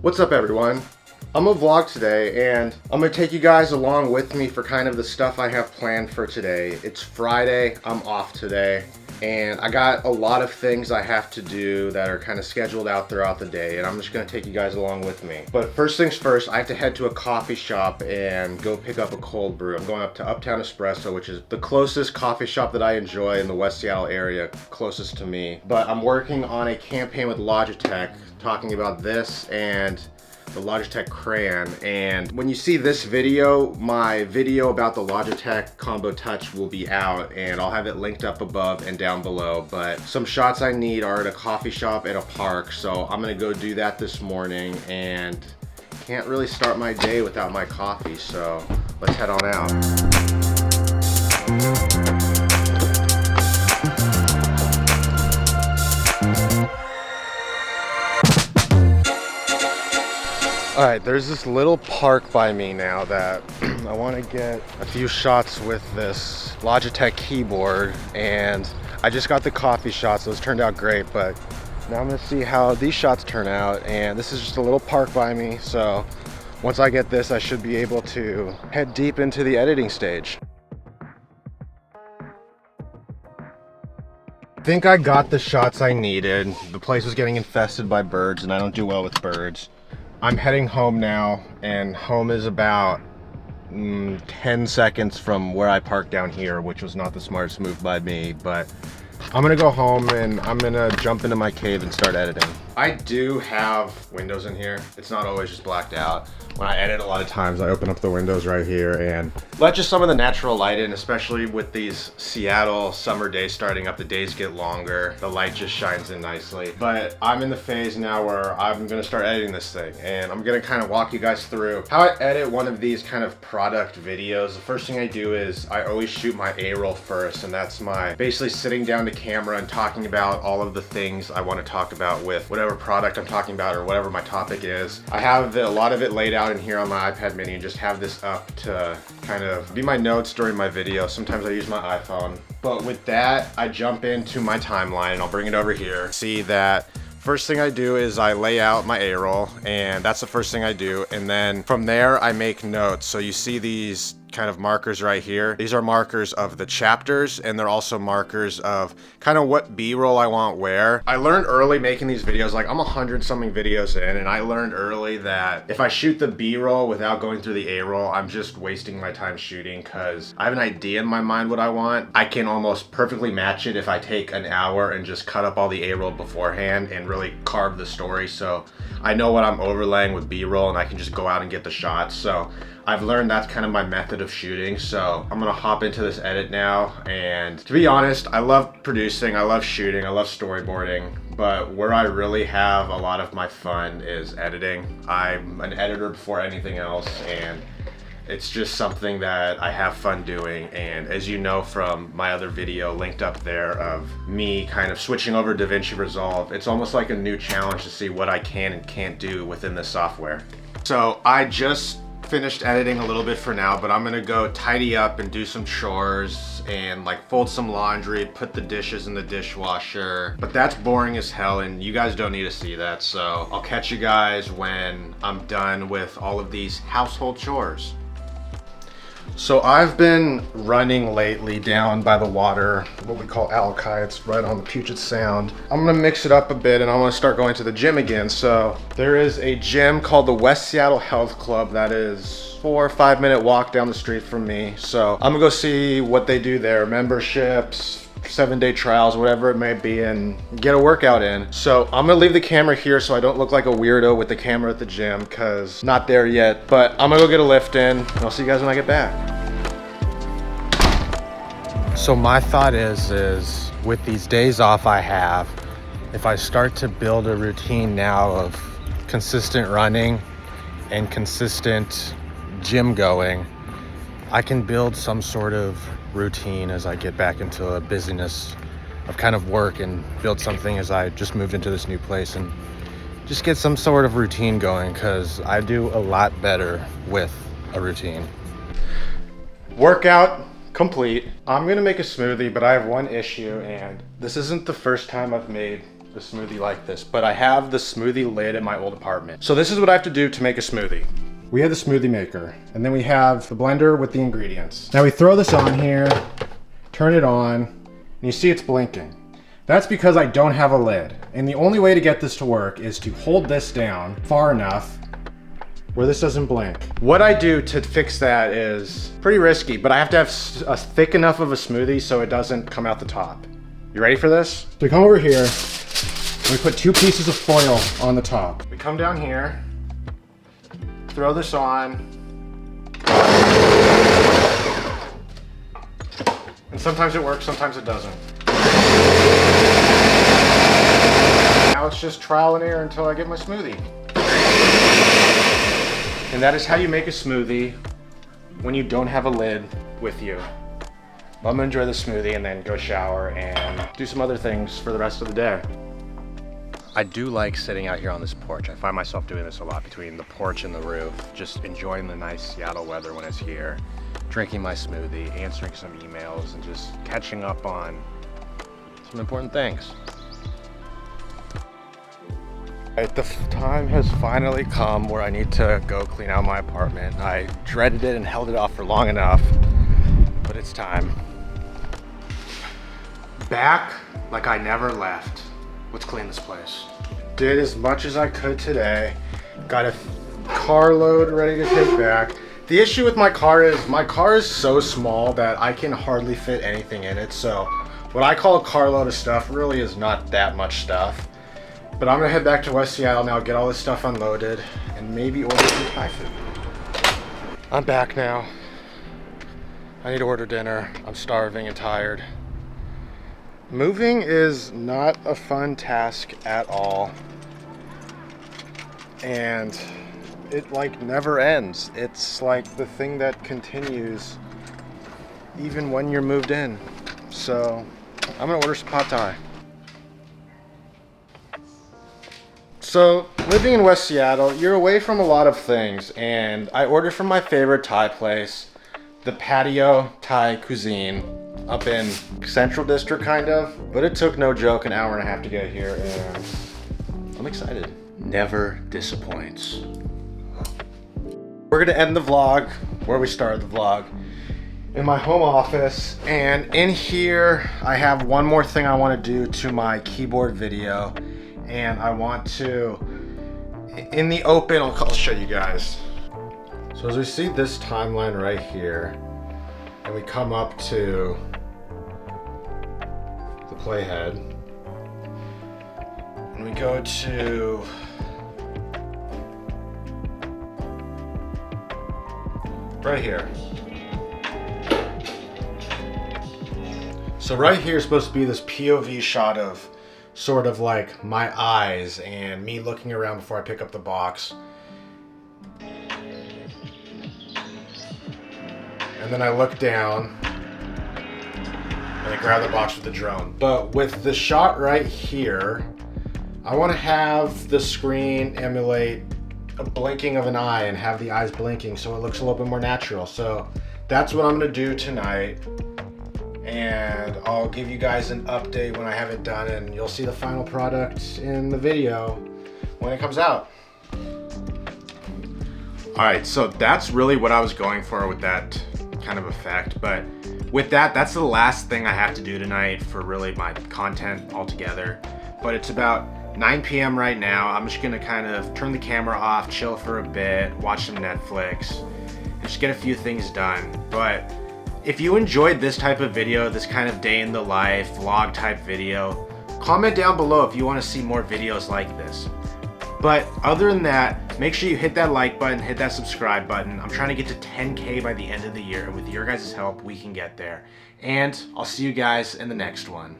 What's up everyone? I'm gonna vlog today and I'm gonna take you guys along with me for kind of the stuff I have planned for today. It's Friday, I'm off today, and I got a lot of things I have to do that are kind of scheduled out throughout the day, and I'm just gonna take you guys along with me. But first things first, I have to head to a coffee shop and go pick up a cold brew. I'm going up to Uptown Espresso, which is the closest coffee shop that I enjoy in the West Seattle area, closest to me. But I'm working on a campaign with Logitech, talking about this and the Logitech Crayon. And when you see this video, my video about the Logitech Combo Touch will be out, and I'll have it linked up above and down below. But some shots I need are at a coffee shop at a park, so I'm gonna go do that this morning, and can't really start my day without my coffee, so let's head on out. Alright, there's this little park by me now that I want to get a few shots with this Logitech keyboard, and I just got the coffee shots. Those turned out great, but now I'm going to see how these shots turn out. And this is just a little park by me, so once I get this, I should be able to head deep into the editing stage. I think I got the shots I needed. The place was getting infested by birds, and I don't do well with birds. I'm heading home now, and home is about 10 seconds from where I parked down here, which was not the smartest move by me, but I'm gonna go home and I'm gonna jump into my cave and start editing. I do have windows in here. It's not always just blacked out. When I edit, a lot of times I open up the windows right here and let just some of the natural light in, especially with these Seattle summer days starting up. The days get longer, the light just shines in nicely. But I'm in the phase now where I'm gonna start editing this thing, and I'm gonna kind of walk you guys through how I edit one of these kind of product videos. The first thing I do is I always shoot my A-roll first, and that's my basically sitting down to camera and talking about all of the things I want to talk about with whatever product I'm talking about or whatever my topic is. I have a lot of it laid out in here on my iPad mini and just have this up to kind of be my notes during my video. Sometimes I use my iPhone. But with that, I jump into my timeline, and I'll bring it over here. See that first thing I do is I lay out my A-roll, and that's the first thing I do. And then from there, I make notes. So you see these kind of markers right here. These are markers of the chapters, and they're also markers of kind of what B-roll I want where. I learned early making these videos, like I'm 100-something videos in, and I learned early that if I shoot the B-roll without going through the A-roll, I'm just wasting my time shooting, because I have an idea in my mind what I want. I can almost perfectly match it if I take an hour and just cut up all the A-roll beforehand and really carve the story. So I know what I'm overlaying with B-roll, and I can just go out and get the shots. So I've learned that's kind of my method of shooting, so I'm gonna hop into this edit now. And to be honest, I love producing, I love shooting, I love storyboarding, but where I really have a lot of my fun is editing. I'm an editor before anything else, and it's just something that I have fun doing. And as you know from my other video linked up there of me kind of switching over to DaVinci Resolve, it's almost like a new challenge to see what I can and can't do within this software. So I just finished editing a little bit for now, but I'm gonna go tidy up and do some chores and like fold some laundry, put the dishes in the dishwasher. But that's boring as hell, and you guys don't need to see that. So I'll catch you guys when I'm done with all of these household chores. So I've been running lately down by the water, what we call Alki. It's right on the Puget Sound. I'm gonna mix it up a bit, and I'm gonna start going to the gym again. So there is a gym called the West Seattle Health Club that is 4 or 5 minute walk down the street from me. So I'm gonna go see what they do there, memberships, 7-day trials, whatever it may be, and get a workout in. So I'm gonna leave the camera here so I don't look like a weirdo with the camera at the gym, because not there yet. But I'm gonna go get a lift in, and I'll see you guys when I get back. So my thought is with these days off I have, if I start to build a routine now of consistent running and consistent gym going, I can build some sort of routine as I get back into a busyness of kind of work, and build something as I just moved into this new place, and just get some sort of routine going, because I do a lot better with a routine. Workout complete. I'm gonna make a smoothie, but I have one issue, and this isn't the first time I've made a smoothie like this, but I have the smoothie lid in my old apartment. So this is what I have to do to make a smoothie. We have the smoothie maker, and then we have the blender with the ingredients. Now we throw this on here, turn it on, and you see it's blinking. That's because I don't have a lid. And the only way to get this to work is to hold this down far enough where this doesn't blink. What I do to fix that is pretty risky, but I have to have a thick enough of a smoothie so it doesn't come out the top. You ready for this? So we come over here, and we put 2 pieces of foil on the top. We come down here, throw this on, and sometimes it works, sometimes it doesn't. Now it's just trial and error until I get my smoothie. And that is how you make a smoothie when you don't have a lid with you. I'm gonna enjoy the smoothie and then go shower and do some other things for the rest of the day. I do like sitting out here on this porch. I find myself doing this a lot between the porch and the roof, just enjoying the nice Seattle weather when it's here, drinking my smoothie, answering some emails, and just catching up on some important things. The time has finally come where I need to go clean out my apartment. I dreaded it and held it off for long enough, but it's time. Back like I never left. Let's clean this place. Did as much as I could today. Got a carload ready to take back. The issue with my car is so small that I can hardly fit anything in it. So what I call a carload of stuff really is not that much stuff. But I'm gonna head back to West Seattle now, get all this stuff unloaded, and maybe order some Thai food. I'm back now. I need to order dinner. I'm starving and tired. Moving is not a fun task at all. And it like never ends. It's like the thing that continues even when you're moved in. So I'm gonna order some pad thai. So living in West Seattle, you're away from a lot of things, and I ordered from my favorite Thai place, the Patio Thai Cuisine, up in Central District kind of, but it took no joke an hour and a half to get here, and I'm excited. Never disappoints. We're gonna end the vlog where we started the vlog, in my home office, and in here I have one more thing I want to do to my keyboard video. And I want to, in the open, I'll show you guys. So as we see this timeline right here, and we come up to the playhead, and we go to right here. So right here is supposed to be this POV shot of sort of like my eyes and me looking around before I pick up the box. And then I look down and I grab the box with the drone. But with the shot right here, I want to have the screen emulate a blinking of an eye and have the eyes blinking so it looks a little bit more natural. So that's what I'm going to do tonight. And I'll give you guys an update when I have it done, and you'll see the final product in the video when it comes out. Alright, so that's really what I was going for with that kind of effect, but with that, that's the last thing I have to do tonight for really my content altogether. But it's about 9 p.m. right now. I'm just gonna kind of turn the camera off, chill for a bit, watch some Netflix, and just get a few things done. But if you enjoyed this type of video, this kind of day in the life, vlog type video, comment down below if you want to see more videos like this. But other than that, make sure you hit that like button, hit that subscribe button. I'm trying to get to 10K by the end of the year, and with your guys' help, we can get there. And I'll see you guys in the next one.